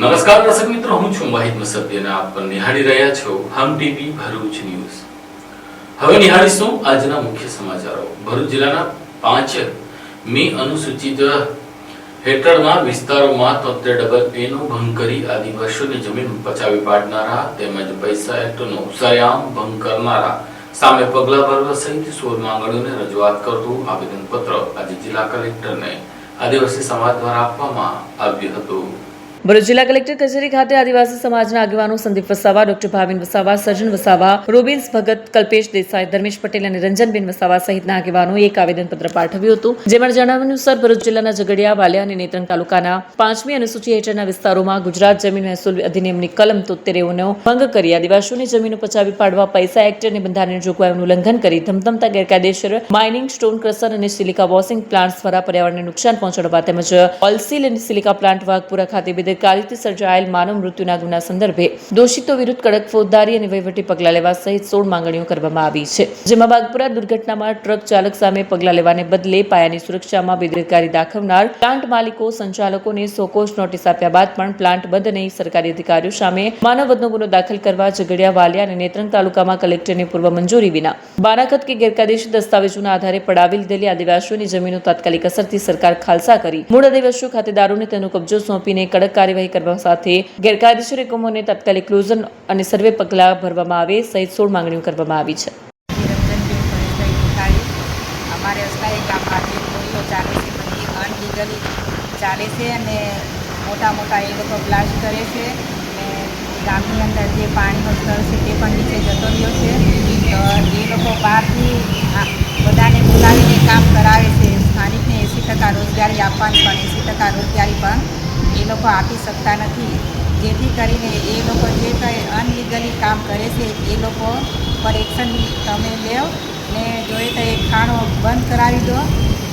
નમસ્કાર દર્શક મિત્રો, હું છું વાહિદ મસદી અને આપ નિહાળી રહ્યા છો હમ ટીવી ભરૂચ ન્યૂઝ। હવે નિહાળીશું આજના મુખ્ય સમાચારો। ભરૂચ જિલ્લાના 5 મી અનુસૂચિત હેઠળના વિસ્તારોમાં 73AA નો ભંગ કરી આદિવાસીઓની જમીન પચાવી પાડનારા તેમજ પૈસા એક્ટનો સરેઆમ ભંગ કરનારા સામે પગલાં ભરવા સહિત 16 માંગણીઓને રજૂઆત કરતું આવેદનપત્ર આજે જિલ્લા કલેક્ટરને આદિવાસી સમાજ દ્વારા આપવામાં આવ્યું હતું। ભરૂચ જિલ્લા કલેક્ટર કચેરી ખાતે આદિવાસી સમાજના આગેવાનો સંદીપ વસાવા, ડોક્ટર ભાવિન વસાવા, સર્જન વસાવા, રોબિન્સ ભગત, કલ્પેશ દેસાઈ, ધર્મેશ પટેલ અને રંજનબેન વસાવા સહિતના આગેવાનોએ એક આવેદનપત્ર પાઠવ્યું હતું, જેમાં જણાવ્યા અનુસાર ભરૂચ જિલ્લાના ઝઘડિયા, વાલિયા અને નેત્રંગ તાલુકાના 5મી અનુસૂચિ હેઠળના વિસ્તારોમાં ગુજરાત જમીન મહેસૂલ અધિનિયમની કલમ 73A નો ભંગ કરી આદિવાસીઓની જમીનો પચાવી પાડવા પૈસા એક્ટ અને બંધારણીય જોગવાઈઓનું ઉલ્લંઘન કરી ધમધમતા ગેરકાયદેસર માઇનિંગ, સ્ટોન ક્રશર અને સિલિકા વોશિંગ પ્લાન્ટ્સ દ્વારા પર્યાવરણને નુકસાન પહોંચાડવા તેમજ ઓલસીલ અને સિલિકા પ્લાન્ટ વાઘપુરા ખાતે બેદરકારીથી સર્જાયેલ માનવ મૃત્યુના ગુના સંદર્ભે દોષિતો વિરુદ્ધ કડક ફોજદારી અને વહીવટી પગલાં લેવા સહિત 16 માંગણીઓ કરવામાં આવી છે, જેમાં વાઘપુરા દુર્ઘટનામાં ટ્રક ચાલક સામે પગલાં લેવાને બદલે પાયાની સુરક્ષામાં બેદરકારી દાખવનાર પ્લાન્ટ માલિકો, સંચાલકોને સોકોશ નોટિસ આપ્યા બાદ પણ પ્લાન્ટ બંધ નહીં સરકારી અધિકારીઓ સામે માનવવધનો ગુનો દાખલ કરવા ઝઘડિયા, વાલિયા અને નેત્રંગ તાલુકામાં કલેક્ટરની પૂર્વ મંજૂરી વિના બારાકત કે ગેરકાયદેસર દસ્તાવેજોના આધારે પડાવી લીધેલી આદિવાસીઓની જમીનો તાત્કાલિક અસરથી સરકાર ખાલસા કરી મૂળ આદિવાસીઓ ખાતેદારોને તેનો કબજો સોંપીને કડક કાર્યવાહી કરવા સાથે ગેરકાયદેસર એકમોને તાત્કાલિક ક્લોઝર અને સર્વે પગલાં ભરવામાં આવે સહિત 16 માંગણીઓ કરવામાં આવી છે। અમારે અસ્કાઈ ગામમાં જે કોઈઓ ચાલે છે બધી અનલીગલી ચાલે છે અને મોટા મોટા એ લોકો બ્લાસ્ટ કરે છે અને ગામની અંદર જે પાણીનો સ્તર છે તે પણ નીચે જતો રહ્યો છે, તો એ લોકો બહારથી બધાને બોલાવીને કામ કરાવે છે। સ્થાનિકને 80% રોજગારી આપવાની પણ 80% રોજગારી પણ એ લોકો આપી શકતા નથી, જેથી કરીને એ લોકો જે કંઈ અનલીગલી કામ કરે છે એ લોકો પર એક્શન તમે લો ને જોઈએ તો એ ખાણો બંધ કરાવી દો,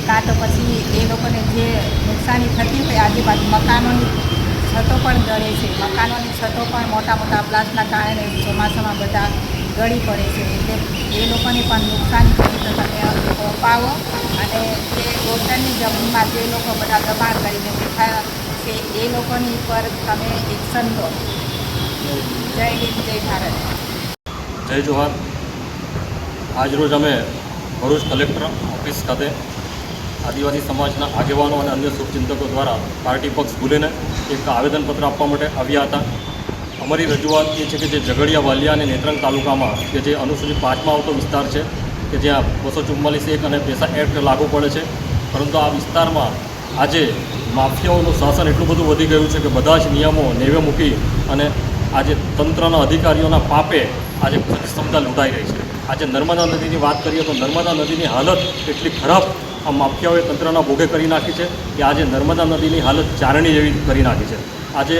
કાં તો પછી એ લોકોને જે નુકસાની થતી હોય આજુબાજુ મકાનોની છતો પણ ગળે છે, મકાનોની છતો પણ મોટા મોટા બ્લાસ્ટના કારણે ચોમાસામાં બધા ગળી પડે છે, એટલે એ લોકોને પણ નુકસાની થતી તો તમે અપાવો અને જે ગોચરની જમીનમાં જે લોકો બધા દબાણ કરીને બેઠા કે એ લોકોની પર તમે એક્શન લો। જય હિન્દ, જય ભારત, જય જોહાર। આજરોજ અમે ભરૂચ કલેક્ટર ઓફિસ ખાતે આદિવાસી સમાજના આગેવાનો અને અન્ય શુભચિંતકો દ્વારા પાર્ટી પક્ષ ભૂલીને એક આવેદનપત્ર આપવા માટે આવ્યા હતા। અમારી રજૂઆત એ છે કે જે ઝઘડિયા, વાલિયા અને નેત્રંગ તાલુકામાં કે જે અનુસૂચિત 5માં આવતો વિસ્તાર છે કે જ્યાં 244(1) અને પૈસા એક્ટ લાગુ પડે છે, પરંતુ આ વિસ્તારમાં આજે માફિયાઓનું શાસન એટલું બધું વધી ગયું છે કે બધા જ નિયમો નેવે મૂકી અને આજે તંત્રના અધિકારીઓના પાપે આજે ક્ષમતા લૂંટાઈ રહી છે। આજે નર્મદા નદીની વાત કરીએ તો નર્મદા નદીની હાલત એટલી ખરાબ આ માફિયાઓએ તંત્રના ભોગે કરી નાખી છે કે આજે નર્મદા નદીની હાલત ચારણી જેવી કરી નાખી છે। આજે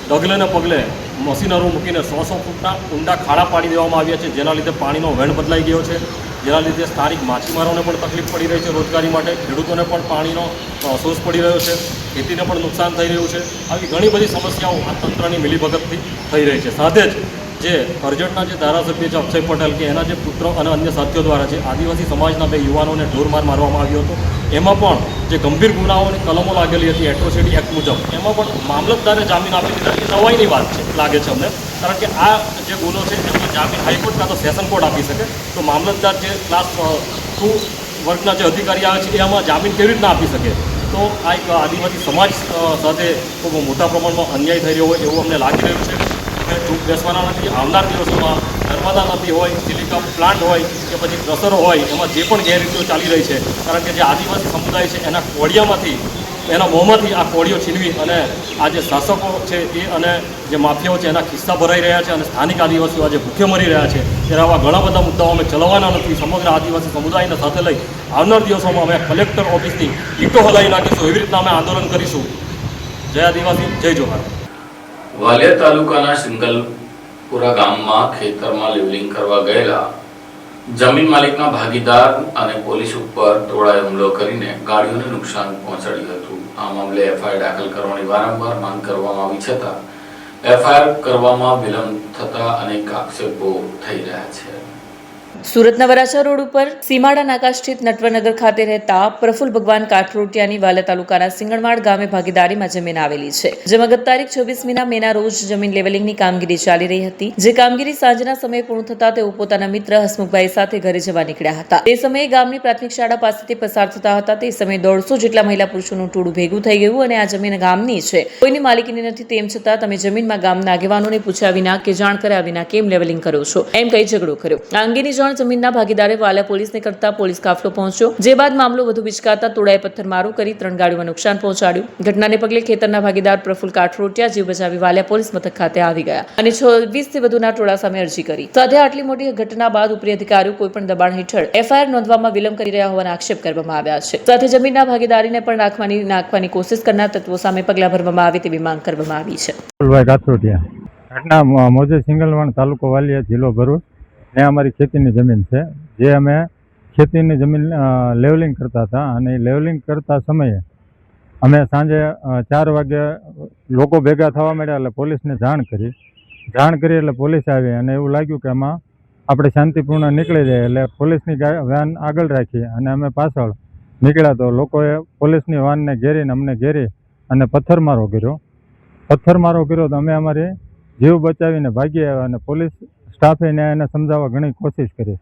ડગલેને પગલે મશીનરો મૂકીને 100 ફૂટના ઊંડા ખાડા પાડી દેવામાં આવ્યા છે, જેના લીધે પાણીનો વહેણ બદલાઈ ગયો છે, જેના લીધે સ્થાનિક માછીમારોને પણ તકલીફ પડી રહી છે રોજગારી માટે, ખેડૂતોને પણ પાણીનો સોર્સ પડી રહ્યો છે, ખેતીને પણ નુકસાન થઈ રહ્યું છે। આવી ઘણી બધી સમસ્યાઓ આ તંત્રની મિલીભગતથી થઈ રહી છે। સાથે જ જે કરજણના જે ધારાસભ્ય છે અક્ષય પટેલ કે એના જે પુત્ર અને અન્ય સાથીઓ દ્વારા જે આદિવાસી સમાજના 2 યુવાનોને ઢોરમાર મારવામાં આવ્યો હતો, એમાં પણ જે ગંભીર ગુનાઓની કલમો લાગેલી હતી એટ્રોસિટી એક્ટ મુજબ, એમાં પણ મામલતદારે જામીન આપી દીધા એ નવાઈની વાત છે લાગે છે અમને, કારણ કે આ જે ગુનો છે એનો જામીન હાઈકોર્ટ કાં તો સેશન કોર્ટ આપી શકે, તો મામલતદાર જે ક્લાસ 2 વર્ગના જે અધિકારી આવે છે એ આમાં જામીન કેવી રીતના આપી શકે? તો આ એક આદિવાસી સમાજ સાથે ખૂબ મોટા પ્રમાણમાં અન્યાય થઈ રહ્યો હોય એવું અમને લાગી રહ્યું છે। અમે ચૂપ બેસવાના નથી। આવનાર દિવસોમાં નર્મદા નદી હોય, સિલિકા પ્લાન્ટ હોય કે પછી ક્રશરો હોય, એમાં જે પણ ગેરરીતિઓ ચાલી રહી છે, કારણ કે જે આદિવાસી સમુદાય છે એના કોડિયામાંથી, એના મોંમાંથી આ કોડિયો છીનવી અને આ જે શાસકો છે એ અને જે માફિયાઓ છે એના ખિસ્સા ભરાઈ રહ્યા છે અને સ્થાનિક આદિવાસીઓ આજે ભૂખે મરી રહ્યા છે, ત્યારે આવા ઘણા બધા મુદ્દાઓ અમે ચલાવવાના નથી। સમગ્ર આદિવાસી સમુદાયને સાથે લઈ આવનાર દિવસોમાં અમે કલેક્ટર ઓફિસની ઈંટો હલાવી નાખીશું, એવી રીતના અમે આંદોલન કરીશું। જય આદિવાસી, જય જોહાર। વાલિયા તાલુકાના સિંગલપુરા ગામમાં ખેતરમાં લેવલિંગ કરવા ગયેલા જમીન માલિકના ભાગીદાર અને પોલીસ ઉપર ટોળાએ હુમલો કરીને ગાડીઓને નુકસાન પહોંચાડ્યું હતું। આ મામલે એફઆઈઆર દાખલ કરવાની વારંવાર માંગ કરવામાં આવી છતાં એફઆઈઆર કરવામાં વિલંબ થતા અનેક આક્ષેપો થઈ રહ્યા છે। સુરતના વરાછા રોડ ઉપર સીમાડા નાકા સ્થિત નટવરનગર ખાતે રહેતા પ્રફુલ્લ ભગવાન કાઠરોટિયાની વાલા તાલુકાના સિંગણવાડ ગામે ભાગીદારીમાં જમીન આવેલી છે, જેમાં ગત તારીખ 24 મેના રોજ જમીન લેવલિંગની કામગીરી ચાલી રહી હતી. જે કામગીરી સાંજના સમયે પૂર્ણ થતા તેઓ પોતાના મિત્ર હસમુખભાઈ સાથે ઘરે જવા નીકળ્યા હતા. તે સમયે ગામની પ્રાથમિક શાળા પાસેથી પસાર થતા હતા. તે સમયે 150 જેટલા મહિલા પુરુષોનું ટોળું ભેગું થઈ ગયું અને આ જમીન ગામની છે, કોઈની માલિકીની નથી. તેમ છતાં તમે જમીનમાં ગામના આગેવાનોને પૂછ્યા વિના કે જાણ કર્યા વિના કેમ લેવલિંગ કરો છો, એમ કહી ઝઘડો કર્યો. આ અંગેની જાણ જમીનના ભાગીદારે વાલા પોલીસને કરતા પોલીસ કાફલો પહોંચ્યો, જે બાદ મામલો વધુ વિચકાતા તોડાએ પથ્થરમારો કરી 3 ગાડીઓમાં નુકસાન પહોંચાડ્યું. ઘટનાને પગલે ખેતરના ભાગીદાર પ્રફુલ્લ કાઠરોટિયા જીવ બચાવી વાલિયા પોલીસ મથક ખાતે આવી ગયા અને 26 થી વધુના ટોળા સામે અરજી કરી. સાથે આટલી મોટી ઘટના બાદ ઉપરી અધિકારીઓ કોઈપણ દબાણ હેઠળ એફઆઈઆર નોંધવામાં વિલંબ કરી રહ્યા હોવાના આક્ષેપ કરવામાં આવ્યા છે. સાથે જમીનના ભાગીદારીને પણ નાખવાની કોશિશ કરનાર તત્વો સામે પગલાં ભરવામાં આવે તેવી માંગ કરવામાં આવી છે. ઘટના મોજે સિંગલવાડ તાલુકો વાલિયા જિલ્લો ભરૂચ. ત્યાં અમારી ખેતીની જમીન છે, જે અમે ખેતીની જમીન લેવલિંગ કરતા હતા અને લેવલિંગ કરતા સમયે અમે સાંજે 4 વાગે લોકો ભેગા થવા માંડ્યા એટલે પોલીસને જાણ કરી એટલે પોલીસ આવી અને એવું લાગ્યું કે આમાં આપણે શાંતિપૂર્ણ નીકળી જાય એટલે પોલીસની વાન આગળ રાખી અને અમે પાછળ નીકળ્યા. તો લોકોએ પોલીસની વાનને ઘેરીને અમને ઘેરી અને પથ્થરમારો કર્યો તો અમે અમારી જીવ બચાવીને ભાગી આવ્યા અને પોલીસ સ્ટાફે એને સમજાવવા ઘણી કોશિશ કરી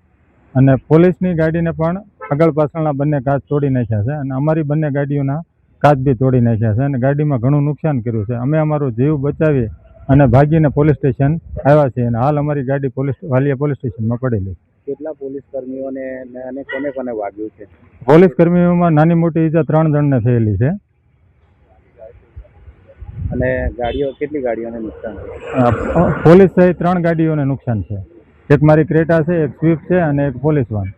અને પોલીસની ગાડીને પણ આગળ પાછળના બંને કાચ તોડી નાખ્યા છે અને અમારી બંને ગાડીઓના કાચ બી તોડી નાખ્યા છે અને ગાડીમાં ઘણું નુકસાન કર્યું છે. અમે અમારો જીવ બચાવી અને ભાગીને પોલીસ સ્ટેશન આવ્યા છીએ અને હાલ અમારી ગાડી વાલિયા પોલીસ સ્ટેશનમાં પડેલી. કેટલા પોલીસ કર્મીઓને અને કોને વાગ્યું છે? પોલીસ કર્મીઓમાં નાની મોટી ઈજા 3 જણને થયેલી છે. અને કેટલી ગાડીઓને નુકસાન છે? પોલીસ સહિત 3 ગાડીઓને નુકસાન છે. એક મારી ક્રેટા છે, એક સ્વિફ્ટ છે અને એક પોલીસ વાન.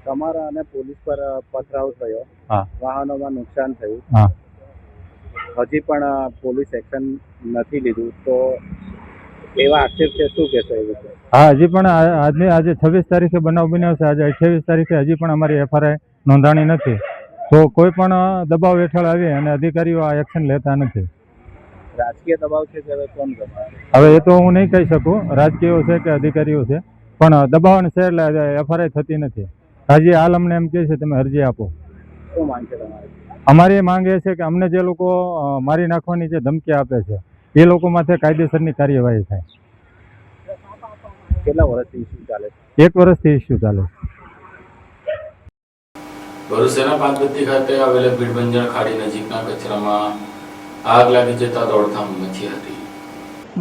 તમારા અને પોલીસ પર પથરાવ થયો, હા, વાહનોમાં નુકસાન થયું, હા, હજી પણ પોલીસ એક્શન નથી લીધું, તો એવા આક્ષેપ છે, શું કહેશો એ વિશે? હા, હજી પણ આજે 26 તારીખે બનાવ બન્યો છે. આજે 28 તારીખે હજી પણ અમારી એફઆઈઆર નોંધાણી નથી. તો કોઈ પણ દબાવ હેઠળ આવી અને અધિકારીઓ આ એક્શન લેતા નથી. રાજકીય દબાવ છે કે હવે કોણ દબાવ? હવે એ તો હું નહીં કહી શકું રાજકીયો છે કે અધિકારીઓ છે, પણ દબાણ છે એટલે એફઆઈઆર થતી નથી. હજી હાલ અમને એમ કહે છે તમે અરજી આપો. શું માંગ છે તમારી? અમારી માંગ એ છે કે અમને જે લોકો મારી નાખવાની જે ધમકી આપે છે એ લોકો માથે કાયદેસરની કાર્યવાહી થાય. કેટલા વર્ષથી ઇસ્યુ ચાલે છે? 1 વર્ષથી ઇસ્યુ ચાલે છે. ભરૂચના પાંચબત્તી ખાતે આવેલા ભીડભંજન ખાડી નજીકના કચરામાં આગ લાગી જતા દોડધામ મચી હતી.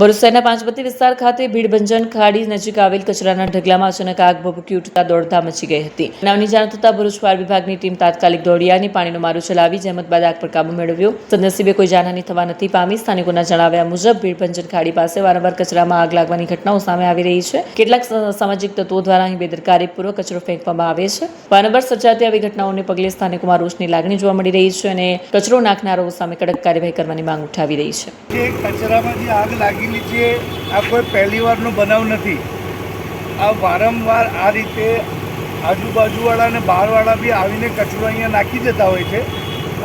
ભરૂચ શહેરના પાંચબત્તી વિસ્તાર ખાતે ભીડભંજન ખાડી નજીક આવેલ કચરાના ઢગલામાં અચાનક આગ ભભૂકી ઉઠતા દોડધામ મચી ગઈ હતી. બનાવની જાણ થતાં ભરૂચ ફાયર વિભાગની ટીમ તાત્કાલિક દોડી આવી પાણીનો મારો ચલાવી જહેમત બાદ આગ પર કાબુ મેળવ્યો. સદનસીબે કોઈ જાનહાની થવા નથી પામી. સ્થાનિકોના જણાવ્યા મુજબ ભીડભંજન ખાડી પાસે વારંવાર કચરામાં આગ લાગવાની ઘટનાઓ સામે આવી રહી છે. કેટલાક સામાજિક તત્વો દ્વારા અહીં બેદરકારીપૂર્વક કચરો ફેંકવામાં આવે છે. વારંવાર સર્જાતી આવી ઘટનાઓને પગલે સ્થાનિકોમાં રોષની લાગણી જોવા મળી રહી છે અને કચરો નાખનારાઓ સામે કડક કાર્યવાહી કરવાની માંગ ઉઠાવી રહી છે. કચરામાં જે આગ લાગેલી છે આ કોઈ પહેલી વારનો બનાવ નથી. આ વારંવાર આ રીતે આજુબાજુવાળા અને બહારવાળા બી આવીને કચરો અહીંયા નાખી જતા હોય છે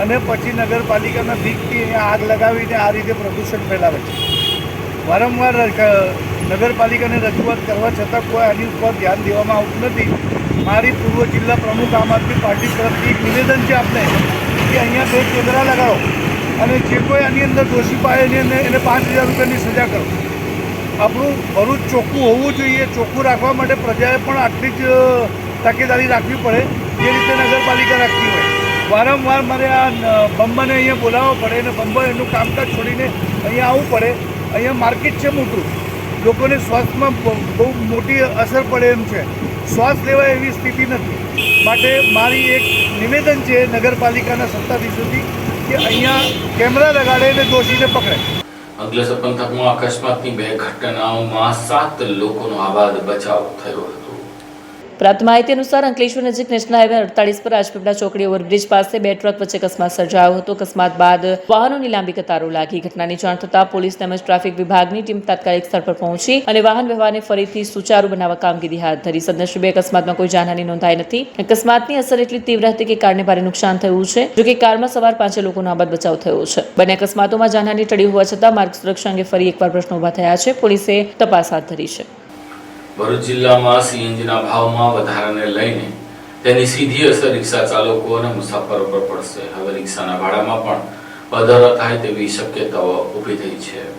અને પછી નગરપાલિકાના દીકથી અહીંયા આગ લગાવીને આ રીતે પ્રદૂષણ ફેલાવે છે. વારંવાર નગરપાલિકાને રજૂઆત કરવા છતાં કોઈ આની ઉપર ધ્યાન દેવામાં આવતું નથી. મારી પૂર્વ જિલ્લા પ્રમુખ આમ આદમી પાર્ટી તરફથી એક નિવેદન છે આપને કે અહીંયા 2 કેમેરા લગાવો અને જે કોઈ આની અંદર દોષી પાડે એને 5,000 રૂપિયાની સજા કરો. આપણું ભરૂચ ચોખ્ખું હોવું જોઈએ. ચોખ્ખું રાખવા માટે પ્રજાએ પણ આટલી જ તકેદારી રાખવી પડે જે રીતે નગરપાલિકા રાખતી હોય. વારંવાર મારે આ બંબાને અહીંયા બોલાવવો પડે અને બંબા એનું કામકાજ છોડીને અહીંયા આવવું પડે. અહીંયા માર્કેટ છે મોટું, લોકોને સ્વાસ્થ્યમાં બહુ મોટી અસર પડે એમ છે. શ્વાસ લેવાય એવી સ્થિતિ નથી. માટે મારી એક નિવેદન છે નગરપાલિકાના સત્તાધીશોથી કે અહીંયા કેમેરા લગાડે અને દોષીને પકડે. અંકલેશ્વર પંથકમાં અકસ્માતની 2 ઘટનાઓમાં 7 લોકોનો આબાદ બચાવ થયો હતો. પ્રાપ્ત માહિતી અનુસાર અંકલેશ્વર નજીક નેશનલ હાઈવે 48 પર રાજપીપળા ચોકડી ઓવરબ્રિજ પાસે 2 ટ્રક વચ્ચે અકસ્માત સર્જાયો હતો. અકસ્માત બાદ વાહનોની લાંબી કતારો લાગી. ઘટનાની જાણ થતાં પોલીસ તેમજ ટ્રાફિક વિભાગની ટીમ તાત્કાલિક સ્થળ પર પહોંચી અને વાહન વ્યવહારને ફરીથી સુચારુ બનાવવા કામગીરી હાથ ધરી. સદનસીબે અકસ્માતમાં કોઈ જાનહાની નોંધાઈ નથી. અકસ્માતની અસર એટલી તીવ્ર હતી કે કારને ભારે નુકસાન થયું છે. જોકે કારમાં સવાર 5 લોકોનો આબાદ બચાવ થયો છે. બંને અકસ્માતોમાં જાનહાની ટળી હોવા છતાં માર્ગ સુરક્ષા અંગે ફરી એકવાર પ્રશ્નો ઉભા થયા છે. પોલીસે તપાસ હાથ ધરી છે. ભરૂચ જિલ્લામાં સીએનજીના ભાવમાં વધારાને લઈને તેની સીધી અસર રિક્ષા ચાલકો અને મુસાફરો પર પડશે. હવે રિક્ષાના ભાડામાં પણ વધારો થાય તેવી શક્યતાઓ ઊભી થઈ છે.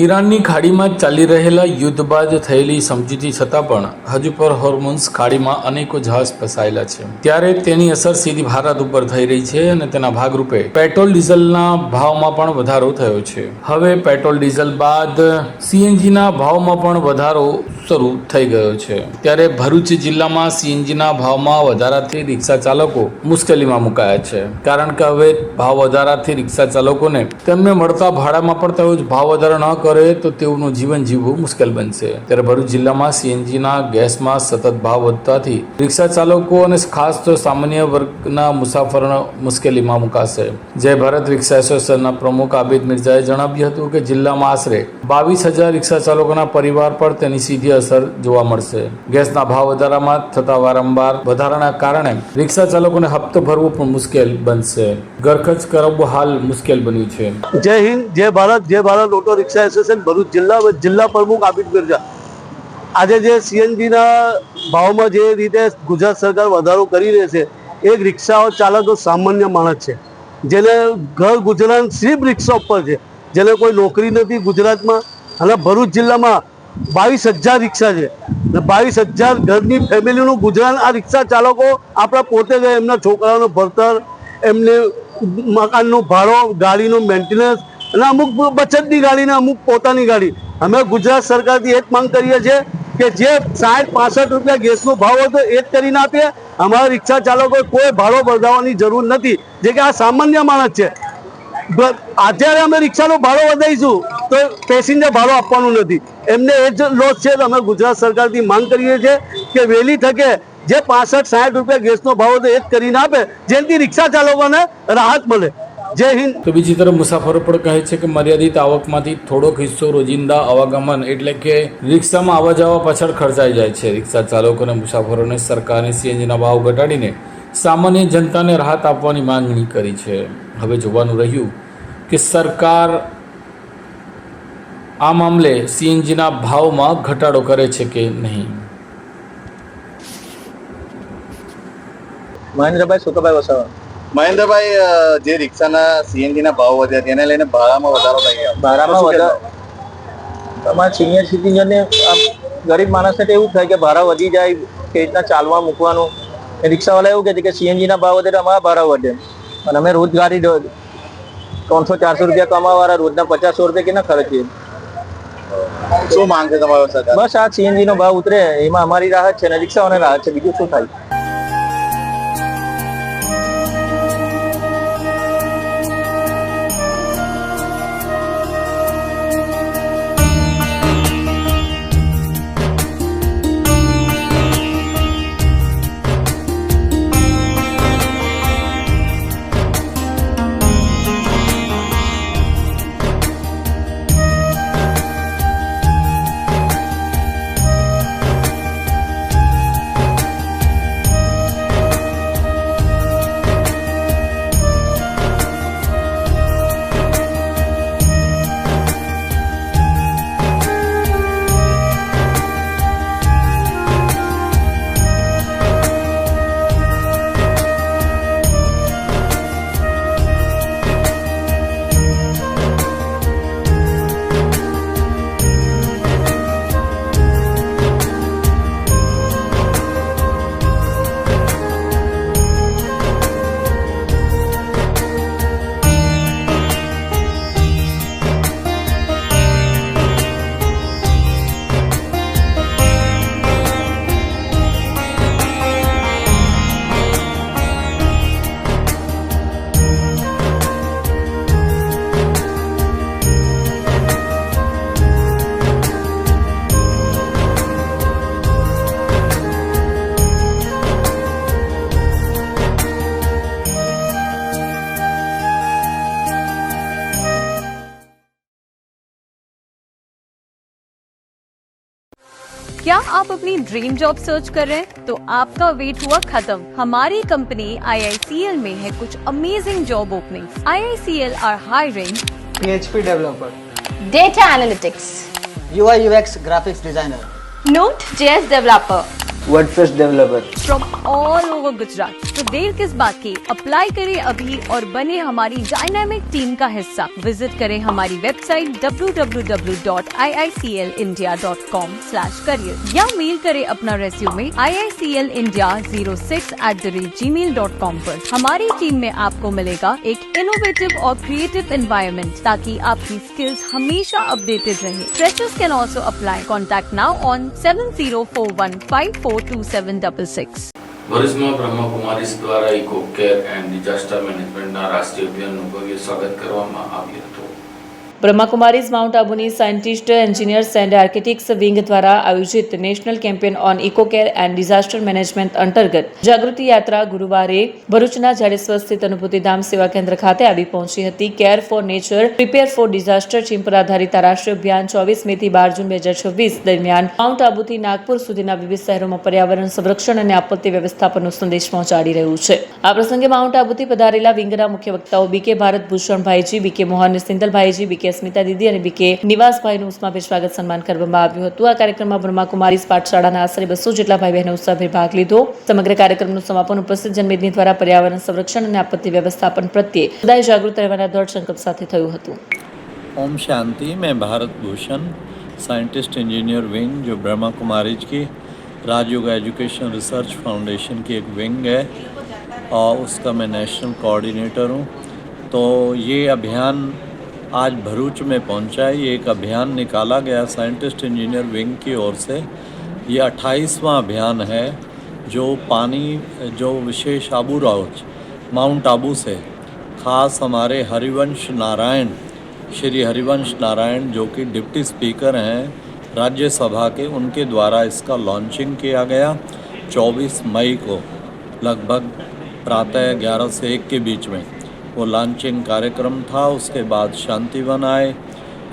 ઈરાનની ખાડીમાં ચાલી રહેલા યુદ્ધ બાદ થયેલી સમજૂતી છતાં પણ હજુ પર હોર્મુઝ ખાડીમાં અનેકો જહાજ ફસાયેલા છે. ત્યારે તેની અસર સીધી ભારત ઉપર થઈ રહી છે અને તેના ભાગરૂપે પેટ્રોલ ડીઝલના ભાવમાં પણ વધારો થયો છે. હવે પેટ્રોલ ડીઝલ બાદ સીએનજીના ભાવમાં પણ વધારો શરૂ થઈ ગયો છે. ત્યારે ભરૂચ જિલ્લામાં સીએનજીના ભાવમાં વધારાથી રિક્ષા ચાલકો મુશ્કેલીમાં મુકાયા છે. કારણ કે હવે ભાવ વધારાથી રિક્ષા ચાલકોને તેમને મળતા ભાડામાં પણ તેઓ ભાવ વધારો ન કરે તો તેઓનું જીવન જીવવું મુશ્કેલ બનશે. ત્યારે ભરૂચ જિલ્લામાં સીએનજીના ગેસમાં સતત ભાવ વધવાથી રિક્ષા ચાલકો અને ખાસ તો સામાન્ય વર્ગના મુસાફરો મુશ્કેલીમાં મુકાશે. જય ભારત રિક્ષા એસોસિએશનના પ્રમુખ આબિદ મિર્ઝાએ જણાવ્યું હતું કે જિલ્લામાં આશરે 22,000 રિક્ષા ચાલકોના પરિવાર પર તેની સીધી અસર જોવા મળશે. ગેસના ભાવ વધારામાં થતા વારંવાર વધારાના કારણે રિક્ષા ચાલકોને હપ્તો ભરવો પણ મુશ્કેલ બનશે. ઘરખર્ચ કરવો હાલ મુશ્કેલ બન્યું છે. જય હિન્દ, જય Bharat auto rickshaw association Bharuch જિલ્લા પ્રમુખ આબિદ મિર્ઝા. આજે જે સીએનજીના ભાવમાં જે રીતે ગુજરાત સરકાર વધારો કરી રહી છે, એક રિક્ષા ચાલકો સામાન્ય માણસ છે, જેને ઘર ગુજરાન સિર્ફ રિક્ષા ઉપર છે, જેને કોઈ નોકરી નથી ગુજરાતમાં. અને ભરૂચ જિલ્લામાં 22,000 રિક્ષા છે. 22,000 ઘરની ફેમિલીનું ગુજરાન આ રિક્ષા ચાલકો આપણા પોતે જ એમના છોકરાઓનું ભણતર, એમને મકાનનું ભાડો, ગાડીનું મેન્ટેનન્સ અને અમુક બચતની ગાડી ને અમુક પોતાની ગાડી. અમે ગુજરાત સરકારથી એ જ માંગ કરીએ છીએ કે જે 60-65 રૂપિયા ગેસનો ભાવ હતો એ જ કરીને આપીએ. અમારા રિક્ષા ચાલકો કોઈ ભાડો વધારવાની જરૂર નથી, જે કે આ સામાન્ય માણસ છે. અત્યારે અમે રિક્ષાનો ભાડો વધારીશું તો પેસેન્જર ભાડો આપવાનું નથી, એમને એ જ લોસ છે. તો અમે ગુજરાત સરકારથી માંગ કરીએ છીએ કે વહેલી તકે જે 65-60 રૂપિયા ગેસનો ભાવ હતો એ જ કરીને આપે, જેનાથી રિક્ષા ચાલકોને રાહત મળે. જય હિન્દ. તો બીજી તરફ મુસાફરો પણ કહે છે કે મર્યાદિત આવકમાંથી થોડોક હિસ્સો રોજિંદા આવાગમન એટલે કે રિક્ષામાં આવવા જવા પાછળ ખર્ચાઈ જાય છે. રિક્ષા ચાલકો અને મુસાફરોને સરકારે સીએનજીના ભાવ ઘટાડીને સામાન્ય જનતાને રાહત આપવાની માંગણી કરી છે. હવે જોવાનું રહ્યું કે સરકાર આ મામલે સીએનજીના ભાવમાં ઘટાડો કરે છે કે નહીં. મહેન્દ્રભાઈ સુકાભાઈ વસાવા. મહેન્દ્રભાઈ, જે રિક્ષાના સીએનજીના ભાવ વધ્યા તેને લઈને ભાડામાં વધારો થઈ ગયો. ભાડામાં વધારો તમારા સિનિયર સિટીઝનને ગરીબ માણસને તો એવું થાય કે ભાડા વધી જાય, કે રીતના ચાલવા મૂકવાનું. રિક્ષાવાળા એવું કહે છે કે સીએનજીના ભાવ વધે તો અમારા ભાડા વધે, અને અમે રોજ ગાડી 300-400 રૂપિયા કમાવાળા રોજના 50-100 રૂપિયા કેટલા ખર્ચીએ. શું માંગ છે તમારો સરકાર? બસ આ સીએનજીનો ભાવ ઉતરે એમાં અમારી રાહત છે અને રિક્ષાવાળાને રાહત છે, બીજું શું થાય. क्या आप अपनी ड्रीम जॉब सर्च कर रहे हैं? तो आपका वेट हुआ खत्म. हमारी कंपनी IICL में है कुछ amazing job openings. IICL are hiring PHP developer, data analytics, UI UX graphics designer, Node.js developer WordPress developer from all over Gujarat. तो देर किस बात की, अप्लाई करें अभी और बने हमारी डायनामिक टीम का हिस्सा। विजिट करें हमारी वेबसाइट www.iiclindia.com/career या मेल करें अपना रेज्यूमे iiclindia06@gmail.com पर। हमारी टीम में आपको मिलेगा एक इनोवेटिव और क्रिएटिव एनवायरनमेंट ताकि आपकी स्किल्स हमेशा अपडेटेड रहे। Freshers can also apply. Contact now on 7041542766। ભરૂચમાં બ્રહ્મકુમારીઝ દ્વારા ઇકો કેર એન્ડ ડિઝાસ્ટર મેનેજમેન્ટના રાષ્ટ્રીય અભિયાનનું ભવ્ય સ્વાગત કરવામાં આવ્યું હતું। બ્રહ્માકુમારીઝ માઉન્ટ આબુની scientist engineers and architects wing દ્વારા આયોજિત national campaign on eco care and disaster management અંતર્ગત જાગૃતિ યાત્રા ગુરુવારે ભરૂચના જાડેશ્વર સ્થિત અનુભૂતિધામ સેવા કેન્દ્ર ખાતે આવી પહોંચી હતી। Care for nature prepare four disaster theme પર આધારિત આ રાષ્ટ્રીય અભિયાન 24 મેથી 12 જૂન 2026 દરમિયાન માઉન્ટ આબુથી નાગપુર સુધીના વિવિધ શહેરોમાં પર્યાવરણ સંરક્ષણ અને આપત્તિ વ્યવસ્થાપનનો સંદેશ પહોંચાડી રહ્યું છે। આ પ્રસંગે માઉન્ટ આબુથી પધારેલા વિંગના મુખ્ય વક્તાઓ બીકે ભારત ભૂષણભાઈજી, બીકે મોહન સિંધલભાઈજી, બીકે સ્મિતા દીદી અને બીકે નિવાસભાઈનું ઉષ્માભેર સ્વાગત સન્માન કરવામાં આવ્યું હતું। આ કાર્યક્રમમાં બ્રહ્માકુમારીઝ પાઠશાળાના આશરે 200 જેટલા ભાઈ બહેનો ઉત્સાહભેર ભાગ લીધો। સમગ્ર કાર્યક્રમનું સમાપન ઉપસ્થિત જનમેદની દ્વારા પર્યાવરણ સંરક્ષણ અને આપત્તિ વ્યવસ્થાપન પ્રત્યે બધાએ જાગૃત રહેવાના દૃઢ સંકલ્પ સાથે થયું હતું। ओम शांति। मैं Bharat Bhushan scientist engineer wing जो ब्रह्मा कुमारीज की राजयोग एजुकेशन रिसर्च फाउंडेशन की एक विंग है और उसका मैं नेशनल कोऑर्डिनेटर हूँ। तो ये अभियान आज भरूच में पहुँचा है। ये एक अभियान निकाला गया साइंटिस्ट इंजीनियर विंग की ओर से। ये 28वां अभियान है जो पानी जो विशेष आबू राउज माउंट आबू से ख़ास हमारे हरिवंश नारायण श्री हरिवंश नारायण जो कि डिप्टी स्पीकर हैं राज्यसभा के, उनके द्वारा इसका लॉन्चिंग किया गया 24 मई को लगभग प्रातः 11 से 1 के बीच में वो लॉन्चिंग कार्यक्रम था। उसके बाद शांतिवन आए,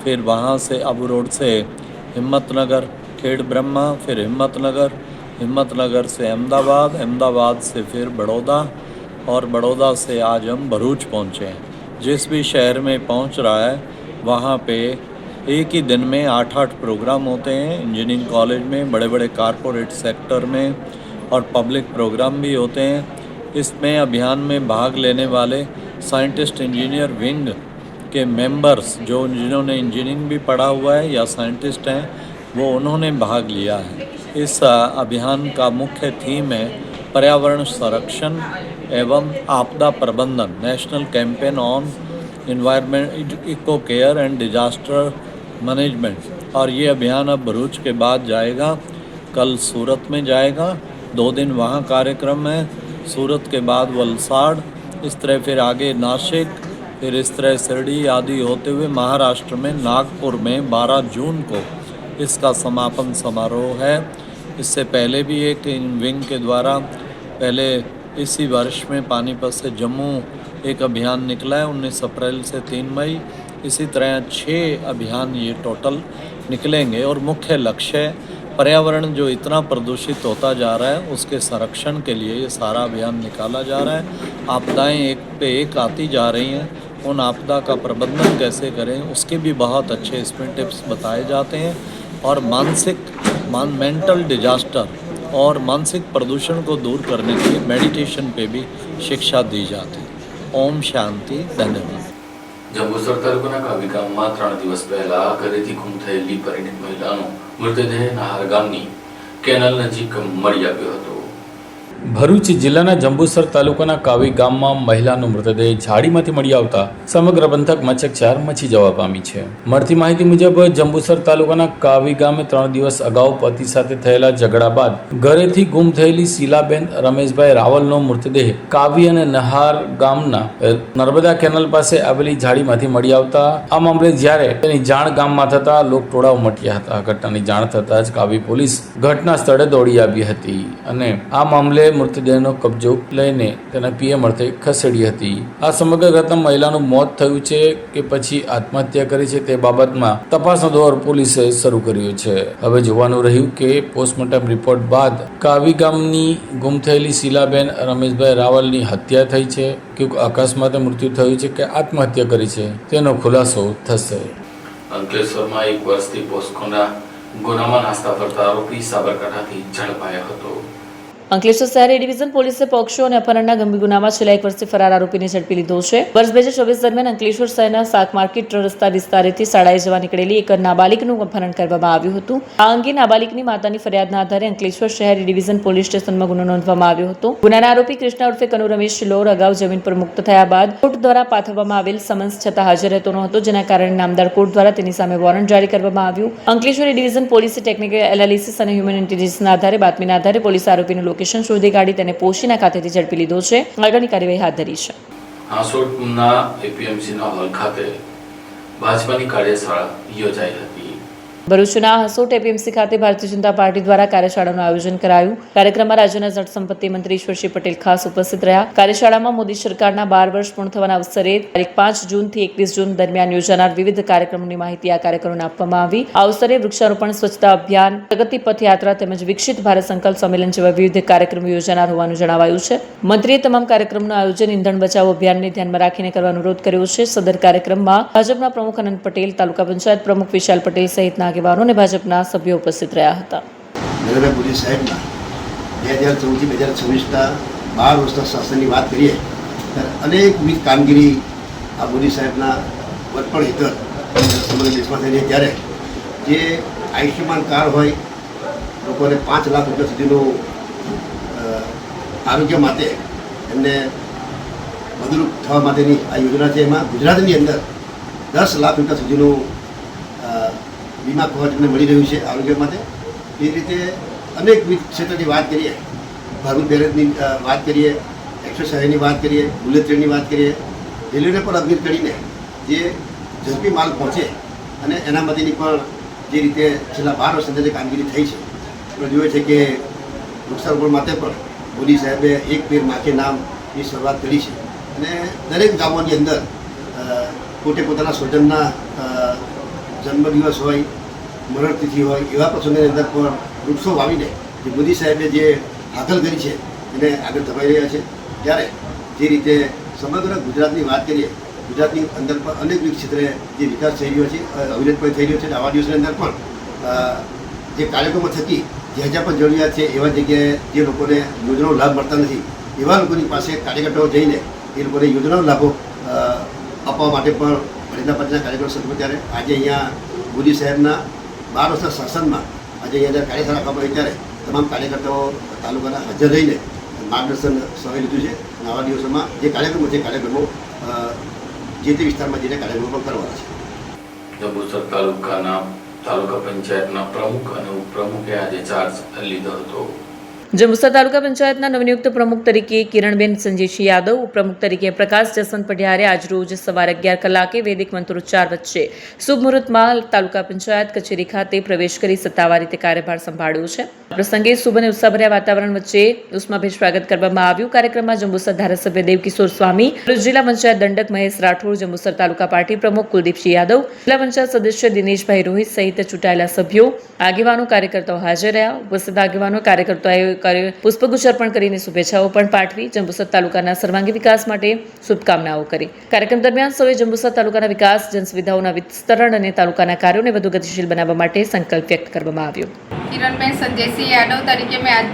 फिर वहाँ से अबू रोड से हिम्मतनगर, खेड़ ब्रह्मा, फिर हिम्मतनगर से अहमदाबाद, अहमदाबाद से फिर बड़ौदा और बड़ौदा से आज हम भरूच पहुँचे हैं। जिस भी शहर में पहुँच रहा है वहाँ पे एक ही दिन में 8-8 प्रोग्राम होते हैं। इंजीनियरिंग कॉलेज में, बड़े बड़े कारपोरेट सेक्टर में और पब्लिक प्रोग्राम भी होते हैं। इसमें अभियान में भाग लेने वाले साइंटिस्ट इंजीनियर विंग के मेंबर्स जो जिन्होंने इंजीनियरिंग भी पढ़ा हुआ है या साइंटिस्ट हैं वो उन्होंने भाग लिया है। इस अभियान का मुख्य थीम है पर्यावरण संरक्षण एवं आपदा प्रबंधन, national campaign on environment eco care and disaster management. और ये अभियान अब भरूच के बाद जाएगा, कल सूरत में जाएगा, 2 दिन वहाँ कार्यक्रम है, सूरत के बाद वलसाड़, इस तरह फिर आगे नासिक, फिर इस तरह शिरडी आदि होते हुए महाराष्ट्र में नागपुर में 12 जून को इसका समापन समारोह है। इससे पहले भी एक विंग के द्वारा पहले इसी वर्ष में पानीपत से जम्मू एक अभियान निकला है 19 अप्रैल से 3 मई। इसी तरह 6 अभियान ये टोटल निकलेंगे और मुख्य लक्ष्य पर्यावरण जो इतना प्रदूषित होता जा रहा है उसके संरक्षण के लिए ये सारा अभियान निकाला जा रहा है। आपदाएं एक पे एक आती जा रही हैं, उन आपदा का प्रबंधन कैसे करें उसके भी बहुत अच्छे इसमें टिप्स बताए जाते हैं। और मेंटल डिजास्टर और मानसिक प्रदूषण को दूर करने के लिए मेडिटेशन पे भी शिक्षा दी जाती है। ओम शांति। धन्यवाद। જંબુસર તાલુકાના કાવી ગામમાં 3 દિવસ પહેલા ઘરેથી ગુમ થયેલી પરિણીત મહિલાનો મૃતદેહ નહાર ગામની કેનાલ નજીક મળી આવ્યો હતો। ભરૂચ જિલ્લાના જંબુસર તાલુકાના કાવી ગામમાં મહિલાનો મૃતદેહ ઝાડીમાંથી મળી આવતા સમગ્ર પંથકમાં ચકચાર મચી જવા પામી છે। મળતી માહિતી મુજબ જંબુસર તાલુકાના કાવી ગામે 3 દિવસ અગાઉ પતિ સાથે થયેલા ઝઘડા બાદ ઘરેથી ગુમ થયેલી શીલાબેન રમેશભાઈ રાવલનો મૃતદેહ કાવી અને નહાર ગામના નર્મદા કેનાલ પાસે આવેલી ઝાડીમાંથી મળી આવતા આ મામલે જ્યારે તેની જાણ ગામમાં થતા લોકટોળા ઉમટ્યા હતા। ઘટનાની જાણ થતાં જ કાવી પોલીસ ઘટના સ્થળે દોડી આવી હતી અને આ મામલે મૃતદેહનો કબજો લઈને તેના પીએમ અર્થે ખસેડી હતી। આ સમગ્ર ઘટના મહિલાનું મોત થયું છે કે પછી આત્મહત્યા કરી છે તે બાબતમાં તપાસનો દોર પોલીસે શરૂ કર્યો છે। હવે જોવાનું રહ્યું કે પોસ્ટમોર્ટમ રિપોર્ટ બાદ કાવી ગામની ગુમ થયેલી શીલાબેન રમેશભાઈ રાવલની હત્યા થઈ છે કે અકસ્માતે મૃત્યુ થયું છે કે આત્મહત્યા કરી છે તેનો ખુલાસો થશે। અંકલેશ્વરમાં 1 વર્ષથી પોસ્કોના ગુનામાં નાસ્તા ફરતો આરોપી સાબરકાંઠાથી ઝડપાયો હતો. અંકલેશ્વર શહેર એ ડિવિઝન પોલીસે પોક્સો અને અપહરણના ગંભીર ગુનામાં છેલ્લા 1 વર્ષથી ફરાર આરોપીને ઝડપી લીધો છે. વર્ષ 2024 દરમિયાન અંકલેશ્વર શહેરના શાક માર્કેટ રસ્તા વિસ્તારેથી શાળાએ જવા નીકળેલી એક નાબાલિગનું અપહરણ કરવામાં આવ્યું હતું. આ અંગે નાબાલિગની માતાની ફરિયાદના આધારે અંકલેશ્વર શહેર એ ડિવિઝન પોલીસ સ્ટેશનમાં ગુનો નોંધવામાં આવ્યો હતો. ગુનાના આરોપી કૃષ્ણા ઉર્ફે કનુ રમેશ લોર અગાઉ જમીન પર મુક્ત થયા બાદ કોર્ટ દ્વારા પાઠવવામાં આવેલ સમન્સ છતાં હાજર રહેતો ન હતો, જેના કારણે નામદાર કોર્ટ દ્વારા તેની સામે વોરંટ જારી કરવામાં આવ્યું. અંકલેશ્વર એ ડિવિઝન પોલીસે ટેકનિકલ એનાલિસિસ અને હ્યુમન ઇન્ટેલિજન્સના આધારે બાતમીના આધારે પોલીસ આરોપીનું લોકેશન શોધી કાઢી તેને પોશીના ખાતેથી ઝડપી લીધો છે. આગળની કાર્યવાહી હાથ ધરી છે. હાંસોટના એપીએમસીના હોલ ખાતે ભાજપાની કાર્યશાળા યોજાઈ હતી. ભરૂચના હાંસોટ એપીએમસી ખાતે ભારતીય જનતા પાર્ટી દ્વારા કાર્યશાળાનું આયોજન કરાયું. કાર્યક્રમમાં રાજ્યના જળ સંપત્તિ મંત્રી ઈશ્વરસિંહ પટેલ ખાસ ઉપસ્થિત રહ્યા. કાર્યશાળામાં મોદી સરકારના 12 વર્ષ પૂર્ણ થવાના અવસરે તારીખ 5 જૂનથી 21 જૂન દરમિયાન યોજાનાર વિવિધ કાર્યક્રમોની માહિતી આ કાર્યક્રમોને આપવામાં આવી. આ અવસરે વૃક્ષારોપણ, સ્વચ્છતા અભિયાન, પ્રગતિ પથ યાત્રા તેમજ વિકસિત ભારત સંકલ્પ સંમેલન જેવા વિવિધ કાર્યક્રમો યોજાનાર હોવાનું જણાવાયું છે. મંત્રીએ તમામ કાર્યક્રમનું આયોજન ઇંધણ બચાવો અભિયાનને ધ્યાનમાં રાખીને કરવાનો અનુરોધ કર્યો છે. સદર કાર્યક્રમમાં ભાજપના પ્રમુખ અનંત પટેલ, તાલુકા પંચાયત પ્રમુખ વિશાલ પટેલ સહિતના આગેવાનો અને ભાજપના સભ્યો ઉપસ્થિત રહ્યા હતા. નરેન્દ્ર મોદી સાહેબના 2014 થી 2026ના 12 વર્ષના શાસનની વાત કરીએ ત્યારે અનેકવિધ કામગીરી આ મોદી સાહેબના વડપણ હેઠળ સમગ્ર દેશમાં થઈ રહી. ત્યારે જે આયુષ્યમાન કાર્ડ હોય, લોકોને 5 લાખ રૂપિયા સુધીનું આરોગ્ય માટે એમને મદદરૂપ થવા માટેની આ યોજના છે. એમાં ગુજરાતની અંદર 10 લાખ રૂપિયા સુધીનું વીમા કવચ એમને મળી રહ્યું છે આરોગ્ય માટે. એ રીતે અનેકવિધ ક્ષેત્રની વાત કરીએ, ભરૂચ બેરેજની વાત કરીએ, એક્સપ્રેસ હાઈવેની વાત કરીએ, બુલેટ ટ્રેનની વાત કરીએ, રેલવેને પણ અપગ્રેડ કરીને જે ઝડપી માલ પહોંચે અને એના માટેની પણ જે રીતે છેલ્લા 12 વર્ષ અંદર જે કામગીરી થઈ છે આપણે જોઈએ છે કે વૃક્ષારોપણ માટે પણ મોદી સાહેબે એક પેડ માકે નામની શરૂઆત કરી છે અને દરેક ગામોની અંદર પોતે પોતાના સ્વજનના જન્મદિવસ હોય, મરણતિથિ હોય, એવા પ્રસંગોની અંદર પણ વૃક્ષો વાવીને જે મોદી સાહેબે જે હાકલ કરી છે એને આગળ ધપાઈ રહ્યા છે. ત્યારે જે રીતે સમગ્ર ગુજરાતની વાત કરીએ, ગુજરાતની અંદર પણ અનેકવિધ ક્ષેત્રે જે વિકાસ થઈ રહ્યો છે, અવિરતપણે થઈ રહ્યો છે. આવા દિવસની અંદર પણ જે કાર્યક્રમો થકી જ્યાં જ્યાં પણ જરૂરિયાત છે એવા જગ્યાએ જે લોકોને યોજનાનો લાભ મળતા નથી એવા લોકોની પાસે કાર્યકર્તાઓ જઈને એ લોકોને યોજનાનો લાભો આપવા માટે પણ ભરેલા પછીના કાર્યક્રમ શરૂ. ત્યારે આજે અહીંયા મોદી સાહેબના 12 વર્ષના શાસનમાં આજે અહીંયા કાર્યશાળા આપવામાં આવી ત્યારે તમામ કાર્યકર્તાઓ તાલુકાના હાજર રહીને માર્ગદર્શન સમય લીધું છે. અને આવા દિવસોમાં જે કાર્યક્રમો છે કાર્યક્રમો જે તે વિસ્તારમાં જઈને કાર્યક્રમો પણ કરવાના છે. જંબુસર તાલુકા પંચાયતના પ્રમુખ અને ઉપપ્રમુખે આજે ચાર્જ લીધો હતો. જંબુસર તાલુકા પંચાયતના નવનિયુક્ત પ્રમુખ તરીકે કિરણબેન સંજયસિંહ યાદવ, ઉપપ્રમુખ તરીકે પ્રકાશ જસવંત પઢિયારે આજરોજ સવારે 11 કલાકે વૈદિક મંત્રોચ્ચાર વચ્ચે શુભ મુહૂર્તમાં તાલુકા પંચાયત કચેરી ખાતે પ્રવેશ કરી સત્તાવાર રીતે કાર્યભાર સંભાળ્યો છે. આ પ્રસંગે શુભ અને ઉત્સાહભર્યા વાતાવરણ વચ્ચે ઉષ્માભેર સ્વાગત કરવામાં આવ્યું. કાર્યક્રમમાં જંબુસર ધારાસભ્ય દેવકિશોર સ્વામી, જિલ્લા પંચાયત દંડક મહેશ રાઠોડ, જંબુસર તાલુકા પાર્ટી પ્રમુખ કુલદીપસિંહ યાદવ, જિલ્લા પંચાયત સદસ્ય દિનેશભાઈ રોહિત સહિત ચૂંટાયેલા સભ્યો, આગેવાનો, કાર્યકર્તાઓ હાજર રહ્યા. ઉપસ્થિત આગેવાનો કાર્યકર્તાઓએ પુષ્પગુચ્છ અર્પણ કરીને શુભેચ્છાઓ પણ પાઠવી જંબુસર તાલુકાના સર્વાંગી વિકાસ માટે શુભકામનાઓ કરી. કાર્યક્રમ દરમિયાન સૌએ જંબુસર તાલુકાના વિકાસ, જનસુવિધાઓના વિસ્તરણ અને તાલુકાના કાર્યોને વધુ ગતિશીલ બનાવવા માટે સંકલ્પ વ્યક્ત કરવામાં આવ્યો. किरणबेन संजयसिंह यादव तरीके में आज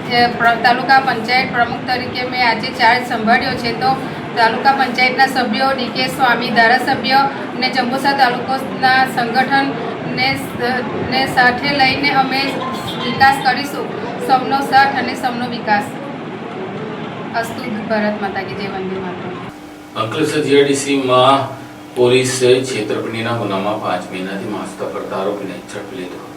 तालुका पंचायत प्रमुख तरीके में आज चार्ज संभाळ्यो छे. तो तालुका पंचायतना सभ्यो, डी.के. स्वामी धारासभ्य ने जंबुसर तालुकाना संगठन ने साथे लईने अमे विकास करीशुं. सबनो साथ अने सबनो विकास. अस्तु. भारत माता की जय. वंदे मातरम. અંકલેશ્વર જીઆઈડીસીમાં પોલીસે છેતરપિંડીના ગુનામાં 5 મહિનાથી નાસ્તા ફરતા આરોપીને ઝડપી લીધો હતો.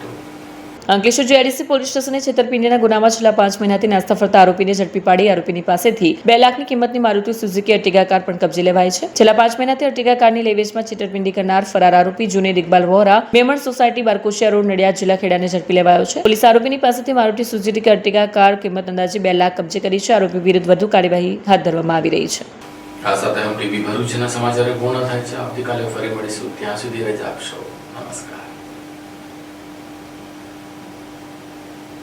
અંકલેશ્વર જીઆઈડીસી પોલીસ સ્ટેશને છેતરપિંડીના ગુનામાં છેલ્લા 5 મહિનાથી નાસ્તા ફરતા આરોપીને ઝડપી પાડી આરોપીની પાસેથી 2 લાખની કિંમતની મારુતિ સુઝુકી અર્ટિગા કાર પણ કબજે લેવાઈ છે. છેલ્લા 5 મહિનાથી અર્ટિગા કારની લેવેચમાં છેતરપિંડી કરનાર ફરાર આરોપી જુનેદ ઇકબાલ વોરા, મેમણ સોસાયટી, બારકોશિયા રોડ, નડિયાદ જિલ્લા ખેડાને ઝડપી લેવાયો છે. પોલીસ આરોપીની પાસેથી મારુતિ સુઝુકી અર્ટિગા કાર કિંમત અંદાજે 2 લાખ કબજે કરી છે. આરોપી વિરુદ્ધ વધુ કાર્યવાહી હાથ ધરવામાં આવી રહી છે. આ સાથે હમ ટીવી ભરૂચના સમાચાર પૂર્ણ થાય છે. આવતીકાલે ફરી મળીશું. ત્યાં સુધી રજા આપશો.